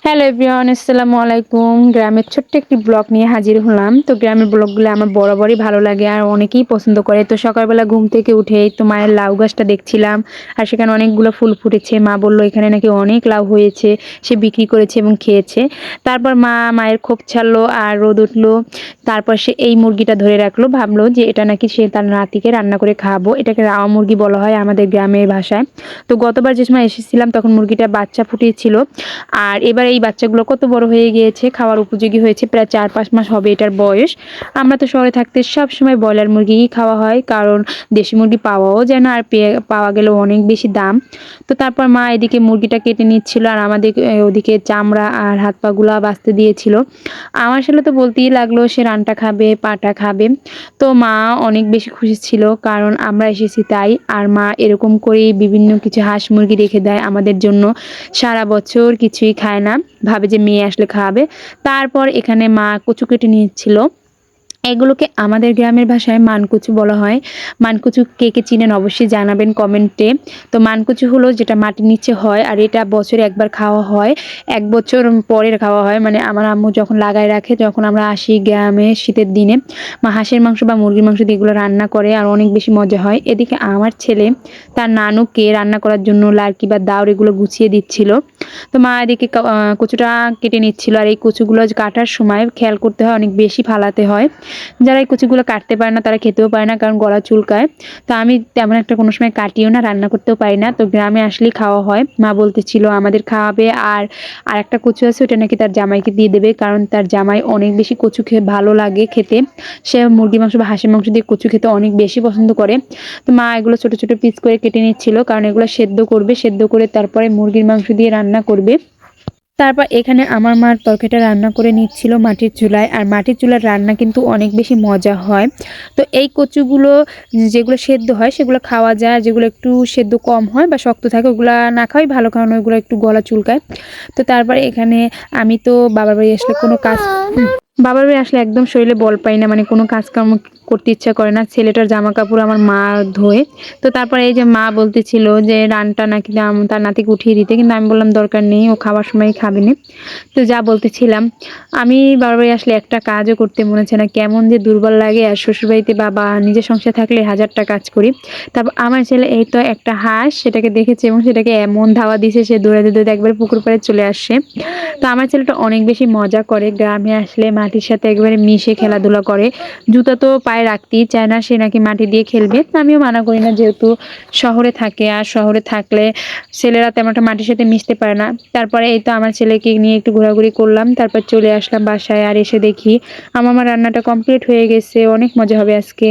Hello everyone, আসসালামু আলাইকুম। গ্রামের ছোট্ট একটি ব্লগ নিয়ে হাজির হলাম। তো গ্রামের ব্লগগুলো আমার বরাবরই ভালো লাগে আর অনেকেই পছন্দ করে। তো সকালবেলা ঘুম থেকে উঠেই তো মায়ের লাউ গাছটা দেখছিলাম আর সেখানে অনেকগুলো ফুল ফুটেছে। মা বলল এখানে নাকি অনেক লাউ হয়েছে, সে বিক্রি করেছে এবং খেয়েছে। তারপর মায়ের খোপ ছাড়লো আর রোদ উঠলো। তারপর সে এই মুরগিটা ধরে রাখলো, ভাবলো যে এটা নাকি সে তার নাতিকে রান্না করে খাবো। এটাকে রাওয়া মুরগি বলা হয় আমাদের গ্রামের ভাষায়। তো গতবার যে সময় এসেছিলাম তখন মুরগিটা বাচ্চা ফুটিয়েছিল আর এবার এই বাচ্চাগুলো কত বড় হয়ে গিয়েছে, খাওয়ার উপযোগী হয়েছে। প্রায় 4-5 মাস হবে এটার বয়স। আমরা তো শহরে থাকতে সব সময় ব্রয়লার মুরগিই খাওয়া হয়, কারণ দেশি মুরগি পাওয়াও যায় না আর পাওয়া গেলেও অনেক বেশি দাম। তো তারপর মা এদিকে মুরগিটা কেটে নিচ্ছিল আর আমাদের ওদিকে চামড়া আর হাত পাগুলা বাছতে দিয়েছিল। আমার ছেলে তো বলতেই লাগলো সে রানটা খাবে, পাটা খাবে। তো মা অনেক বেশি খুশি ছিল, কারণ আমরা এসেছি তাই। আর মা এরকম করেই বিভিন্ন কিছু হাঁস মুরগি রেখে দেয় আমাদের জন্য। সারা বছর কিছুই খায় না, ভাবে যে মেয়ে আসলে খাওয়াবে। তারপর এখানে মা কচু কেটে নিচ্ছিল। এগুলোকে আমাদের গ্রামের ভাষায় মানকচু বলা হয়। মানকচু কে কে চিনেন অবশ্যই জানাবেন কমেন্টে। তো মানকচু হলো যেটা মাটির নিচে হয় আর এটা বছরে একবার খাওয়া হয়। ১ বছর পরে খাওয়া হয়, মানে আমার আম্মু যখন লাগায় রাখে, যখন আমরা আসি গ্রামে শীতের দিনে, মা হাঁসের মাংস বা মুরগির মাংস দিয়ে এগুলো রান্না করে আর অনেক বেশি মজা হয়। এদিকে আমার ছেলে তার নানুকে রান্না করার জন্য লার্কি বা দাউর এগুলো গুছিয়ে দিচ্ছিল। তো মা এদিকে কচুটা কেটে নিচ্ছিল। আর এই কচুগুলো কাটার সময় খেয়াল করতে হয়, অনেক বেশি ফালাতে হয়। যারা এই কচুগুলো কাটতে পারে না তারা খেতেও পারে না, কারণ গলা চুলকায়। তো আমি তেমন একটা কোনো সময় কাটিও না, রান্না করতেও পারি না। তো গ্রামে আসলেই খাওয়া হয়। মা বলতেছিল আমাদের খাওয়াবে। আর আরেকটা কচু আছে, ওটা নাকি তার জামাইকে দিয়ে দেবে, কারণ তার জামাই অনেক বেশি কচু খেয়ে ভালো লাগে খেতে। সে মুরগির মাংস বা হাঁসের মাংস দিয়ে কচু খেতে অনেক বেশি পছন্দ করে। তো মা এগুলো ছোট ছোট পিস করে কেটে নিচ্ছিল, কারণ এগুলো সেদ্ধ করবে, সেদ্ধ করে তারপরে মুরগির মাংস দিয়ে রান্না করবে। তারপর এখানে আমার মার তরকারিটা রান্না করে নিচ্ছিল মাটির চুলায়। আর মাটির চুলার রান্না কিন্তু অনেক বেশি মজা হয়। তো এই কচুগুলো যেগুলো সেদ্ধ হয় সেগুলো খাওয়া যায়, আর যেগুলো একটু সেদ্ধ কম হয় বা শক্ত থাকে ওগুলো না খাওয়াই ভালো, কারণ ওইগুলো একটু গলা চুলকায়। তো তারপরে এখানে আমি তো বাবার বাড়ি আসলে কোনো কাজ বাবার বাড়ি আসলে একদম শরীরে বল পাই না, মানে কোনো কাজকর্ম করতে ইচ্ছা করে না। ছেলেটার জামা কাপড় আমার মা ধোয়। তো তারপরে এই যে মা বলতেছিল যে রানটা নাকি তার নাতিকে উঠিয়ে দিতে, কিন্তু আমি বললাম দরকার নেই, ও খাওয়ার সময় খাবে না। তো যা বলতেছিলাম, আমি বাবার বাড়ি আসলে একটা কাজও করতে মনে হচ্ছে না, কেমন যে দুর্বল লাগে। আর শ্বশুরবাড়িতে বাবা নিজের সংসার থাকলে হাজারটা কাজ করি। তারপর আমার ছেলে এই তো একটা হাঁস সেটাকে দেখেছে এবং সেটাকে এমন ধাওয়া দিছে, সে দৌড়াতে দৌড়াতে একবারে পুকুর পাড়ে চলে আসছে। তো আমার ছেলেটা অনেক বেশি মজা করে, গ্রামে আসলে মাটির সাথে একবারে মিশে খেলাধুলা করে। জুতা তো পায়ে রাখতেই চায় না, সে নাকি মাটি দিয়ে খেলবে। তো আমিও মানা করি না, যেহেতু শহরে থাকে আর শহরে থাকলে ছেলেরা তেমন একটা মাটির সাথে মিশতে পারে না। তারপরে এই তো আমার ছেলেকে নিয়ে একটু ঘোরাঘুরি করলাম, তারপর চলে আসলাম বাসায়। আর এসে দেখি আমার রান্নাটা কমপ্লিট হয়ে গেছে। অনেক মজা হবে আজকে।